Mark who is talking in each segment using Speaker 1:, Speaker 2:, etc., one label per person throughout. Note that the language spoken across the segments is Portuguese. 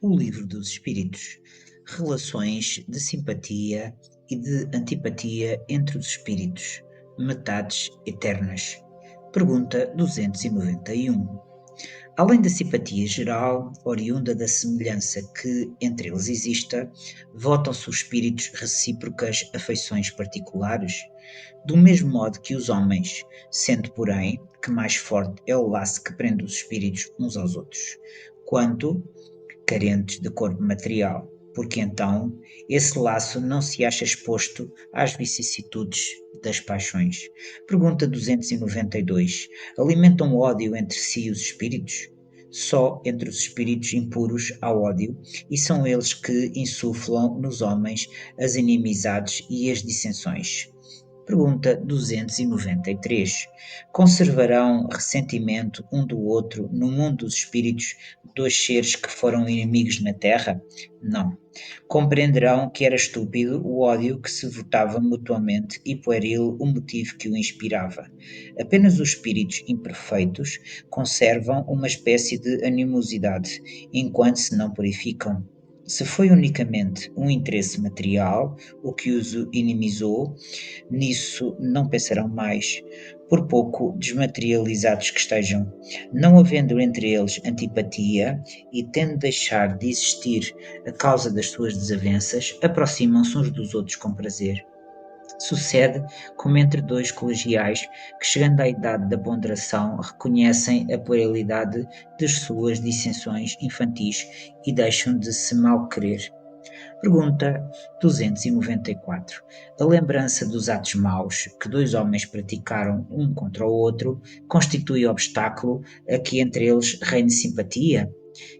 Speaker 1: O Livro dos Espíritos. Relações de simpatia e de antipatia entre os espíritos. Metades eternas. Pergunta 291. Além da simpatia geral, oriunda da semelhança que entre eles exista, votam-se os espíritos recíprocas afeições particulares? Do mesmo modo que os homens, sendo, porém, que mais forte é o laço que prende os espíritos uns aos outros, quanto carentes de corpo material, porque então esse laço não se acha exposto às vicissitudes das paixões. Pergunta 292. Alimentam ódio entre si os espíritos? Só entre os espíritos impuros há ódio, e são eles que insuflam nos homens as inimizades e as dissensões. Pergunta 293. Conservarão ressentimento um do outro no mundo dos espíritos dois seres que foram inimigos na Terra? Não. Compreenderão que era estúpido o ódio que se votava mutuamente e pueril o motivo que o inspirava. Apenas os espíritos imperfeitos conservam uma espécie de animosidade, enquanto se não purificam. Se foi unicamente um interesse material o que os inimizou, nisso não pensarão mais, por pouco desmaterializados que estejam. Não havendo entre eles antipatia e tendo de deixar de existir a causa das suas desavenças, aproximam-se uns dos outros com prazer. Sucede como entre dois colegiais que, chegando à idade da ponderação, reconhecem a puerilidade das suas dissensões infantis e deixam de se mal querer. Pergunta 294. A lembrança dos atos maus que dois homens praticaram um contra o outro constitui obstáculo a que entre eles reine simpatia?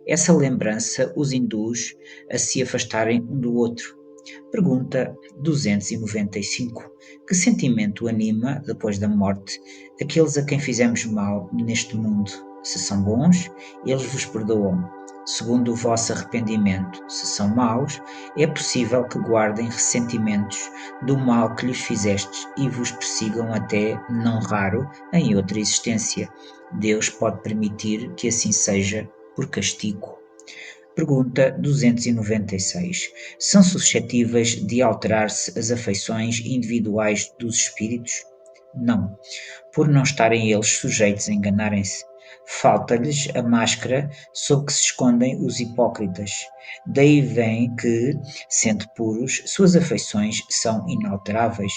Speaker 1: Essa lembrança os induz a se afastarem um do outro. Pergunta 295. Que sentimento anima, depois da morte, aqueles a quem fizemos mal neste mundo? Se são bons, eles vos perdoam, segundo o vosso arrependimento. Se são maus, é possível que guardem ressentimentos do mal que lhes fizestes e vos persigam até, não raro, em outra existência. Deus pode permitir que assim seja por castigo. Pergunta 296. São suscetíveis de alterar-se as afeições individuais dos espíritos? Não, por não estarem eles sujeitos a enganarem-se. Falta-lhes a máscara sob que se escondem os hipócritas. Daí vem que, sendo puros, suas afeições são inalteráveis.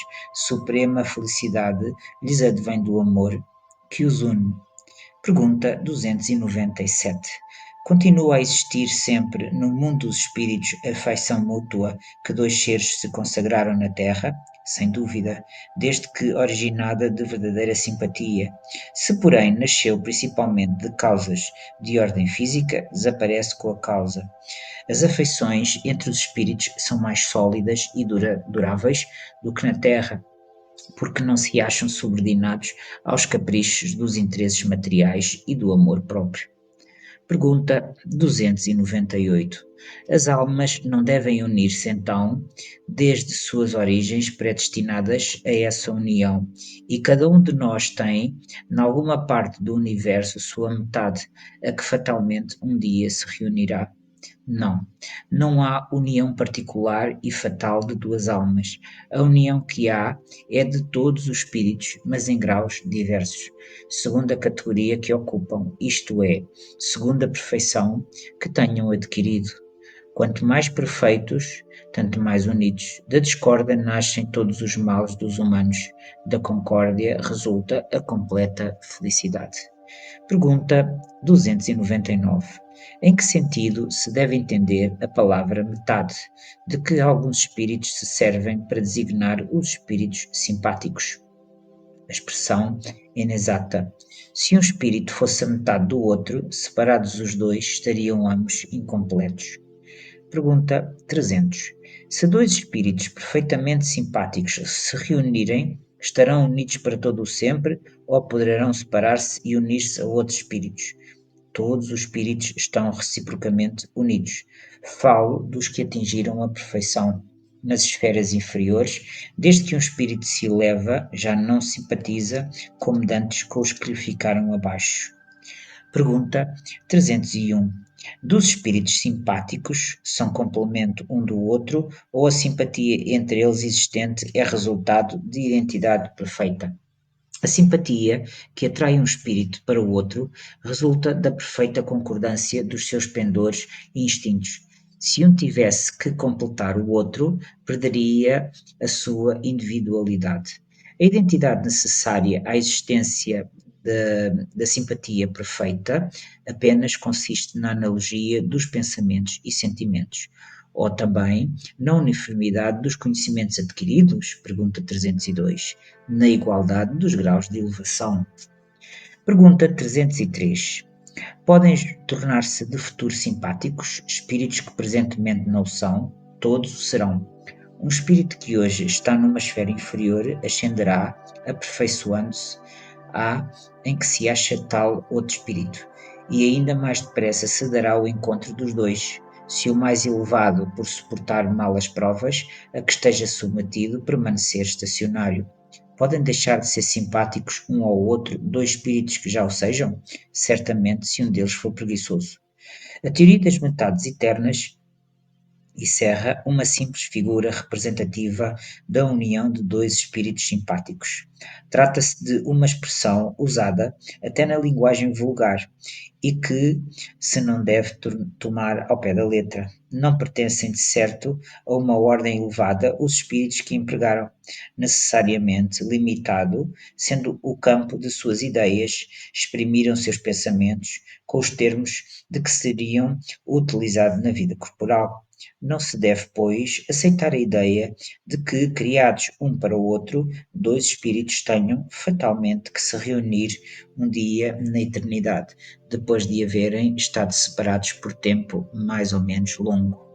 Speaker 1: Suprema felicidade lhes advém do amor que os une. Pergunta 297. Continua a existir sempre no mundo dos espíritos a afeição mútua que dois seres se consagraram na Terra? Sem dúvida, desde que originada de verdadeira simpatia. Se, porém, nasceu principalmente de causas de ordem física, desaparece com a causa. As afeições entre os espíritos são mais sólidas e duráveis do que na Terra, porque não se acham subordinados aos caprichos dos interesses materiais e do amor próprio. Pergunta 298. As almas não devem unir-se então, desde suas origens predestinadas a essa união, e cada um de nós tem, em alguma parte do universo, sua metade, a que fatalmente um dia se reunirá? Não, não há união particular e fatal de duas almas. A união que há é de todos os espíritos, mas em graus diversos, segundo a categoria que ocupam, isto é, segundo a perfeição que tenham adquirido. Quanto mais perfeitos, tanto mais unidos. Da discórdia nascem todos os males dos humanos, da concórdia resulta a completa felicidade. Pergunta 299. Em que sentido se deve entender a palavra metade, de que alguns espíritos se servem para designar os espíritos simpáticos? A expressão é inexata. Se um espírito fosse a metade do outro, separados os dois, estariam ambos incompletos. Pergunta 300. Se dois espíritos perfeitamente simpáticos se reunirem, estarão unidos para todo o sempre ou poderão separar-se e unir-se a outros espíritos? Todos os espíritos estão reciprocamente unidos. Falo dos que atingiram a perfeição nas esferas inferiores, desde que um espírito se eleva, já não simpatiza como dantes com os que lhe ficaram abaixo. Pergunta 301. Dos espíritos simpáticos são complemento um do outro ou a simpatia entre eles existente é resultado de identidade perfeita? A simpatia que atrai um espírito para o outro resulta da perfeita concordância dos seus pendores e instintos. Se um tivesse que completar o outro, perderia a sua individualidade. A identidade necessária à existência da simpatia perfeita apenas consiste na analogia dos pensamentos e sentimentos, ou também na uniformidade dos conhecimentos adquiridos, pergunta 302, na igualdade dos graus de elevação. Pergunta 303. Podem tornar-se de futuro simpáticos espíritos que presentemente não o são? Todos o serão. Um espírito que hoje está numa esfera inferior ascenderá, aperfeiçoando-se, à em que se acha tal outro espírito, e ainda mais depressa se dará ao encontro dos dois, se o mais elevado, por suportar mal as provas a que esteja submetido, permanecer estacionário. Podem deixar de ser simpáticos um ao outro dois espíritos que já o sejam? Certamente, se um deles for preguiçoso. A teoria das metades eternas e Serra uma simples figura representativa da união de dois espíritos simpáticos. Trata-se de uma expressão usada até na linguagem vulgar e que se não deve tomar ao pé da letra. Não pertencem, de certo, a uma ordem elevada os espíritos que empregaram, necessariamente limitado, sendo o campo de suas ideias, exprimiram seus pensamentos com os termos de que seriam utilizados na vida corporal. Não se deve, pois, aceitar a ideia de que, criados um para o outro, dois espíritos tenham fatalmente que se reunir um dia na eternidade, depois de haverem estado separados por tempo mais ou menos longo.